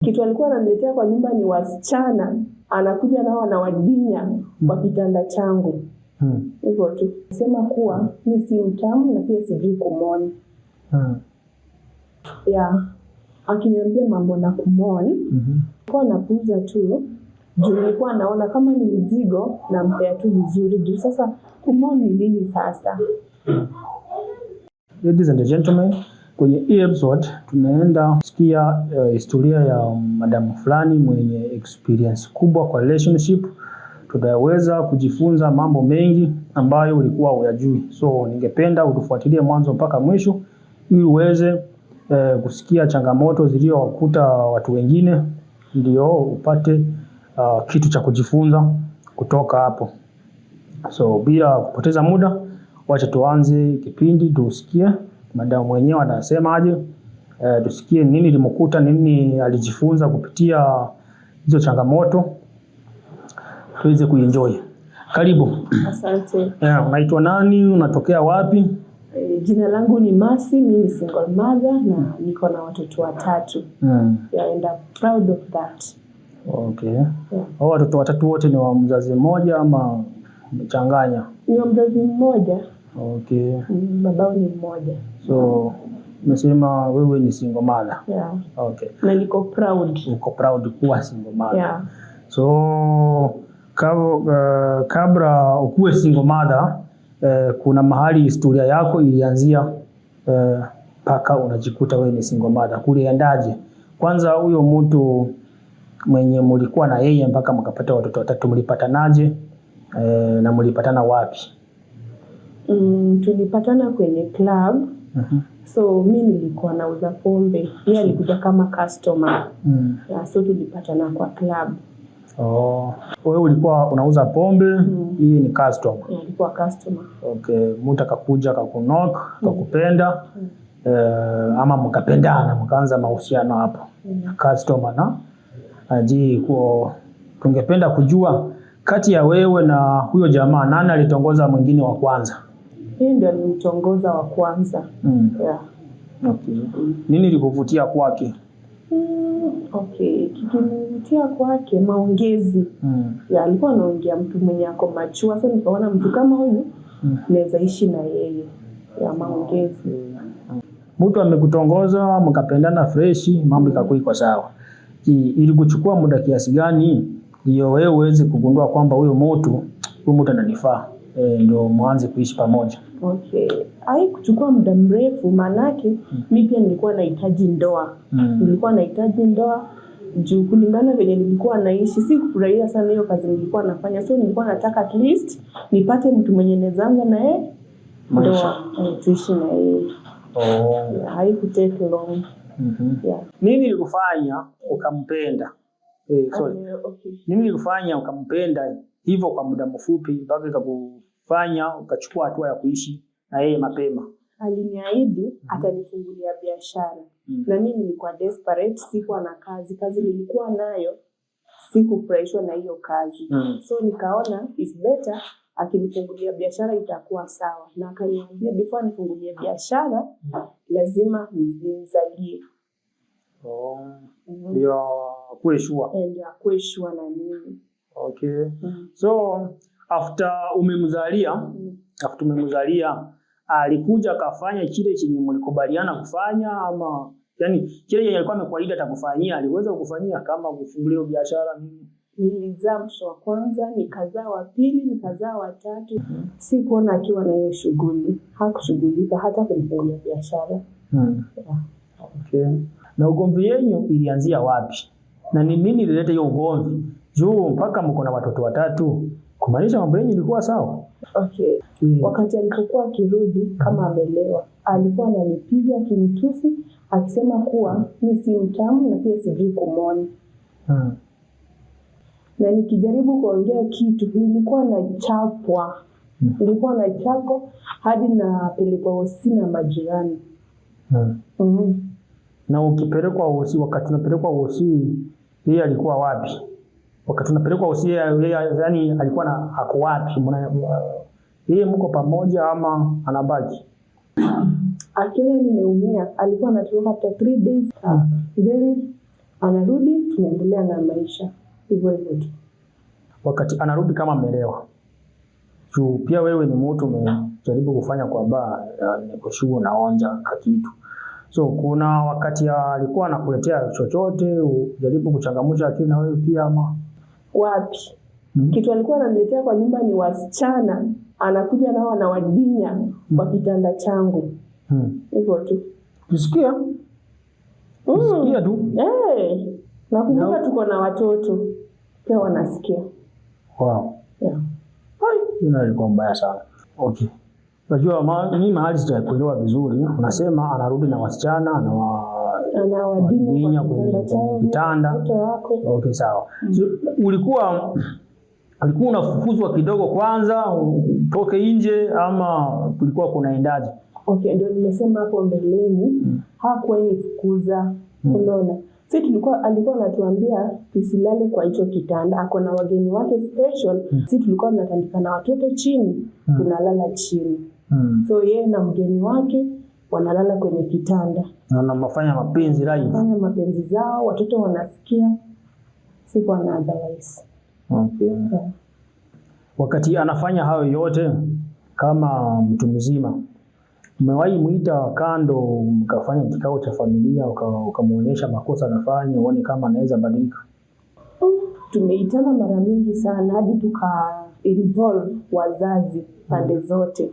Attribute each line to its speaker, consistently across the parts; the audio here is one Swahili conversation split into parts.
Speaker 1: Kitu alikuwa ananiletea kwa nyumba ni wasichana, anakuja nao anawadinya kwa kitanda changu. Hivyo tu. Sema kuwa mimi si mtamu na pia sijui kumoni. Akiniambia mambo na kumoni, kwa napuuza tu. Juu nilikuwa naona kama ni mzigo na mpea tu vizuri. Juu sasa kumoni ni nini sasa?
Speaker 2: Ladies and gentlemen, kwenye hii episode tunaenda kusikia historia ya madam fulani mwenye experience kubwa kwa relationship. Tutaweza kujifunza mambo mengi ambayo ulikuwa hujui. So ningependa utufuatilie mwanzo mpaka mwisho ili uweze kusikia changamoto zilizowakuta watu wengine, ndio upate kitu cha kujifunza kutoka hapo. So bila kupoteza muda, wacha tuanze kipindi tusikie madam mwenyewe anasema aje, tusikie nini limekuta, nini alijifunza kupitia hizo changamoto, tuweze kuenjoy. Karibu.
Speaker 1: Asante.
Speaker 2: Unaitwa nani? Unatokea wapi?
Speaker 1: Jina langu ni Mercy, mimi ni single mother na niko na watoto 3. And I'm proud of that.
Speaker 2: Okay. Hao watoto 3 wote ni wa mzazi mmoja ama umechanganya?
Speaker 1: Ni wa mzazi mmoja.
Speaker 2: Okay.
Speaker 1: Babao ni mmoja.
Speaker 2: So umesema wewe ni single mother. Okay.
Speaker 1: Na niko proud.
Speaker 2: Uko proud kuwa single mother. So kabla ukuwe single mother, kuna mahali historia yako ilianzia paka unajikuta wewe ni single mother. Kuliendaje? Kwanza huyo mtu mwenye mlikuwa na yeye mpaka mkapata watoto 3 mlipatanaje? Na mlipatana wapi?
Speaker 1: Tulipatana kwenye club. So mimi nilikuwa nauza pombe, yeye alikuja kama customer. So tulipatana kwa club.
Speaker 2: Wewe ulikuwa unauza pombe, hii ni customer.
Speaker 1: Alikuwa customer.
Speaker 2: Okay, mtu akakuja akakunok, akakupenda, ama mkapendana, mkaanza mahusiano hapo. Customer na tungependa kujua kati ya wewe na huyo jamaa nani alitongoza mwingine wa kwanza?
Speaker 1: Yeye ndiye alinitongoza wa kwanza.
Speaker 2: Okay. Nini likuvutia kwake?
Speaker 1: Okay, kikinivutia kwake maongezi. Alikuwa anaongea mtu mwenye ako machua. Sasa nikaona mtu kama huyu naweza ishi na yeye. Maongezi.
Speaker 2: Mtu amekutongoza, mkapendana fresh, mambo ikakuwa sawa. Ili kuchukua muda kiasi gani ndio wewe uweze kugundua kwamba huyo mtu ananifaa, ndio mwanze kuishi pamoja?
Speaker 1: Okay. Kuchukua muda mrefu, manake mimi pia nilikuwa nahitaji ndoa. Nilikuwa nahitaji ndoa juu kulingana venye nilikuwa naishi, si kufurahia sana hiyo kazi nilikuwa nafanya. So nilikuwa nataka at least nipate mtu mwenye nezanga na yeye ndoa, tuishi na yeye. Haikutake long.
Speaker 2: Nini nilikufanya ukampenda? Nini nilikufanya ukampenda hivyo kwa muda mfupi mpaka ikakufanya ukachukua hatua ya kuishi na yeye mapema?
Speaker 1: Aliniahidi atanifungulia biashara. Na mimi nilikuwa desperate, sikuwa na kazi nilikuwa nayo, sikufurahishwa na hiyo kazi. So nikaona it's better akinifungulia biashara itakuwa sawa. Na akaniambia before nifungulie biashara lazima nimzalie.
Speaker 2: Ndio akuwe sure.
Speaker 1: Ndio akuwe sure na mimi.
Speaker 2: Okay. So after umemzalia, alikuja akafanya kile chenye mlikubaliana kufanya, ama yani kile chenye alikuwa amekuahidi atakufanyia aliweza kukufanyia kama kufungulia biashara nini?
Speaker 1: Nilizaa mtoto wa kwanza, nikazaa wa pili, nikazaa wa 3. Sikuona akiwa na hiyo shughuli. Hakushughulika hata kunifungulia biashara.
Speaker 2: Okay. Na ugomvi yenu ilianzia wapi? Na ni nini ilileta hiyo ugomvi? Juu mpaka mko na watoto 3, kumaanisha mambo yenu ilikuwa sawa?
Speaker 1: Okay. Wakati alipokuwa akirudi kama amelewa, alikuwa ananipiga akinitusi, akisema kuwa mimi si mtamu na pia sijui kumoni. Na nikijaribu kuongea kitu nilikuwa nachapwa. Nilikuwa nachapwa hadi napelekwa hospitali na majirani.
Speaker 2: Na ukipelekwa hospitali, wakati unapelekwa hospitali, yeye alikuwa wapi? Wakati unapelekwa hospitali, yeye yani alikuwa ako wapi? Yeye mko pamoja ama anabaki?
Speaker 1: Akiona nimeumia, alikuwa anatoka after 3 days. Then anarudi, tunaendelea na maisha hivyo hivyo tu.
Speaker 2: Wakati anarudi kama amelewa, pia wewe ni mtu umejaribu kufanya kwa baa, kushuhu unaonja kitu. So kuna wakati alikuwa anakuletea chochote, ujaribu kuchangamsha akili na wewe pia ama?
Speaker 1: Wapi? Kitu alikuwa ananiletea kwa nyumba ni wasichana, anakuja nao anawadinya kwa kitanda changu. Hivyo tu.
Speaker 2: Usikia? Usikia tu?
Speaker 1: Nakumbuka tuko na watoto pia wanasikia.
Speaker 2: Wow.
Speaker 1: Yeah.
Speaker 2: Hai, ilikuwa mbaya sana. Okay. Unajua mimi mahali sijakuelewa vizuri. Unasema anarudi na wasichana anawadinya kwenye kitanda. Okay, sawa. So, ulikuwa unafukuzwa kidogo kwanza utoke nje ama kulikuwa kunaendaje?
Speaker 1: Okay, ndio nimesema hapo mbeleni, hakuwa nifukuza. Unaona? Alikuwa anatuambia tusilale kwa hicho kitanda. Ako na wageni wake special. Sisi tulikuwa tunatandika na watoto chini, tunalala chini. So yeye na mgeni wake wanalala kwenye kitanda.
Speaker 2: Na mnafanya mapenzi live.
Speaker 1: Wanafanya mapenzi zao, watoto wanasikia. Sipo na otherwise.
Speaker 2: Okay. Yeah. Wakati anafanya hayo yote kama mtu mzima, umewahi muita kando mkafanya kikao cha familia ukamuonyesha makosa anafanya uone kama anaweza badilika?
Speaker 1: Tumeitana mara mingi sana hadi involve wazazi pande zote.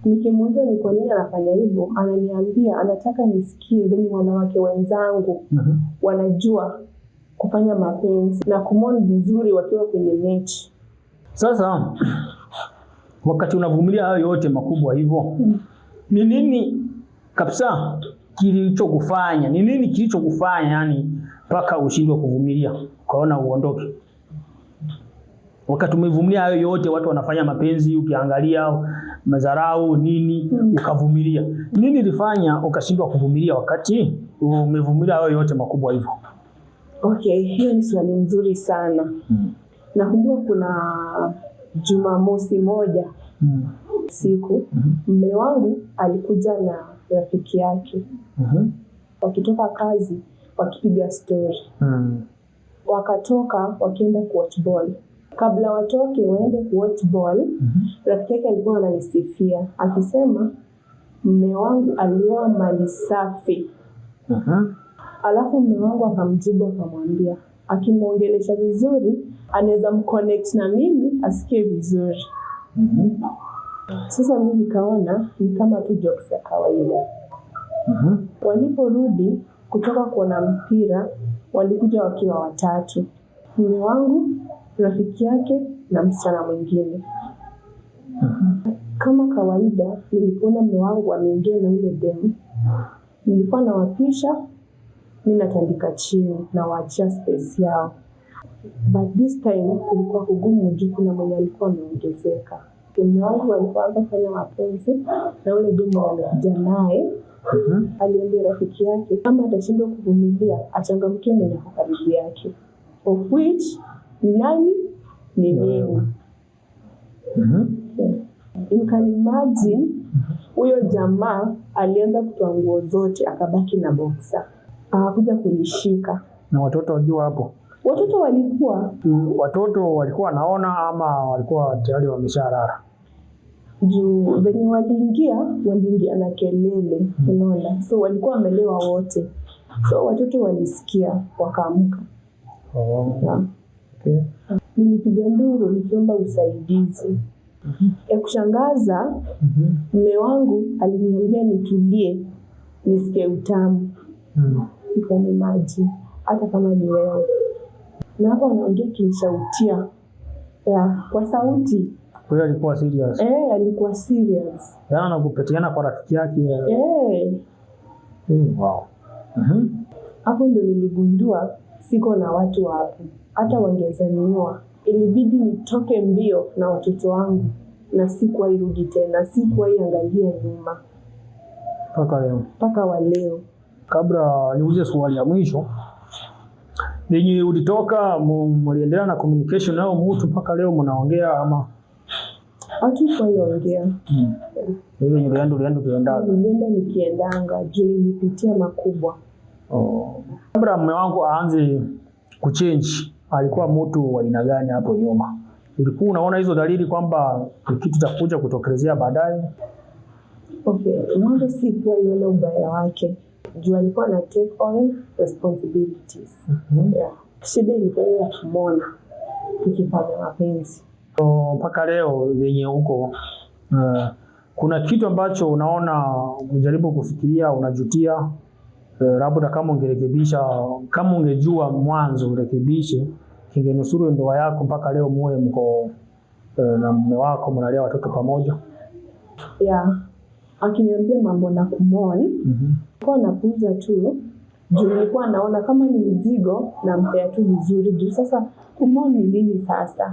Speaker 1: Nikimuuliza ni kwa nini anafanya hivyo, ananiambia anataka nisikie venye wanawake wenzangu wanajua kufanya mapenzi na kumoni vizuri wakiwa kwenye mechi.
Speaker 2: Sasa wakati unavumilia hayo yote makubwa hivyo, ni nini kabisa kilichokufanya? Ni nini kilichokufanya yani mpaka ushindwe kuvumilia ukaona uondoke? Wakati umevumilia hayo yote, watu wanafanya mapenzi, ukiangalia madharau nini, ukavumilia. Nini ilifanya ukashindwa kuvumilia wakati umevumilia hayo yote makubwa hivyo?
Speaker 1: Okay, hiyo ni swali nzuri sana. Nakumbuka kuna Jumamosi moja siku mume wangu alikuja na rafiki yake. Wakitoka kazi wakipiga story. Wakatoka wakienda kuwatch ball. Kabla watoke waende kuwatch ball, rafiki yake alikuwa ananisifia akisema mume wangu alioa mali safi. Alafu mume wangu akamjibu akamwambia akimuongelesha vizuri anaweza mconnect na mimi asikie vizuri. Sasa mimi nikaona ni kama tu jokes ya kawaida. Waliporudi kutoka kuona mpira walikuja wakiwa watatu. Mume wangu, rafiki yake na msichana mwingine. Kama kawaida nilipoona mume wangu ameingia na yule demu, nilikuwa nawapisha, mimi natandika chini na waachia space yao. But this time ilikuwa kugumu juu kuna mwenye alikuwa ameongezeka. Mume wangu alipoanza kufanya mapenzi na yule demu alikuja naye, aliambia rafiki yake kama atashindwa kuvumilia achangamkie mwenye karibu yake. Of which ni nani? Ni mimi. You can imagine huyo jamaa alianza kutoa nguo zote akabaki na boxer. Akakuja kunishika.
Speaker 2: Na watoto wajua hapo?
Speaker 1: Watoto
Speaker 2: walikuwa naona ama walikuwa tayari wameshalala?
Speaker 1: Juu venye waliingia na kelele, unaona. So walikuwa wamelewa wote. So watoto walisikia wakaamka.
Speaker 2: Okay.
Speaker 1: Nilipiga nduru nikiomba usaidizi. Ya kushangaza, mume wangu aliniambia nitulie nisikie utamu. Nikani maji hata kama ni wewe. Na hapo anaongea kinishautia kwa sauti.
Speaker 2: Kwa hiyo alikuwa serious?
Speaker 1: Alikuwa serious.
Speaker 2: Yana kupetiana kwa rafiki yake. Wow.
Speaker 1: Hapo ndio niligundua siko na watu hapo. Hata wangeza niua. Ilibidi nitoke mbio na watoto wangu na sikuwa irudi tena, sikuwa iangalia nyuma. Paka wa leo.
Speaker 2: Kabla niulize swali ya mwisho, yenye ulitoka mliendelea na communication nao mtu mpaka leo mnaongea ama?
Speaker 1: Hatukuongea.
Speaker 2: Wewe ulienda
Speaker 1: nikiendanga juu nilipitia makubwa.
Speaker 2: Kabla mume wangu aanze kuchange, alikuwa mtu wa aina gani hapo nyuma? Ulikuwa unaona hizo dalili kwamba kitu kitakuja kutokelezea baadaye?
Speaker 1: Okay, mwanzo sikuwa iona ubaya wake. Juu alikuwa na take on responsibilities. Yeah. Shida ilikuwa ya kumwona tukifanya mapenzi.
Speaker 2: Mpaka leo yenye huko kuna kitu ambacho unaona unajaribu kufikiria, unajutia, labda kama ungerekebisha, kama ungejua mwanzo urekebishe, kingenusuru ndoa yako mpaka leo muwe mko na mume wako mnalea watoto pamoja?
Speaker 1: Yeah. Akiniambia mambo na kumwona, kwa napuuza tu. Juu nilikuwa naona kama ni mzigo na mpea tu vizuri. Juu sasa kumwona ni nini sasa?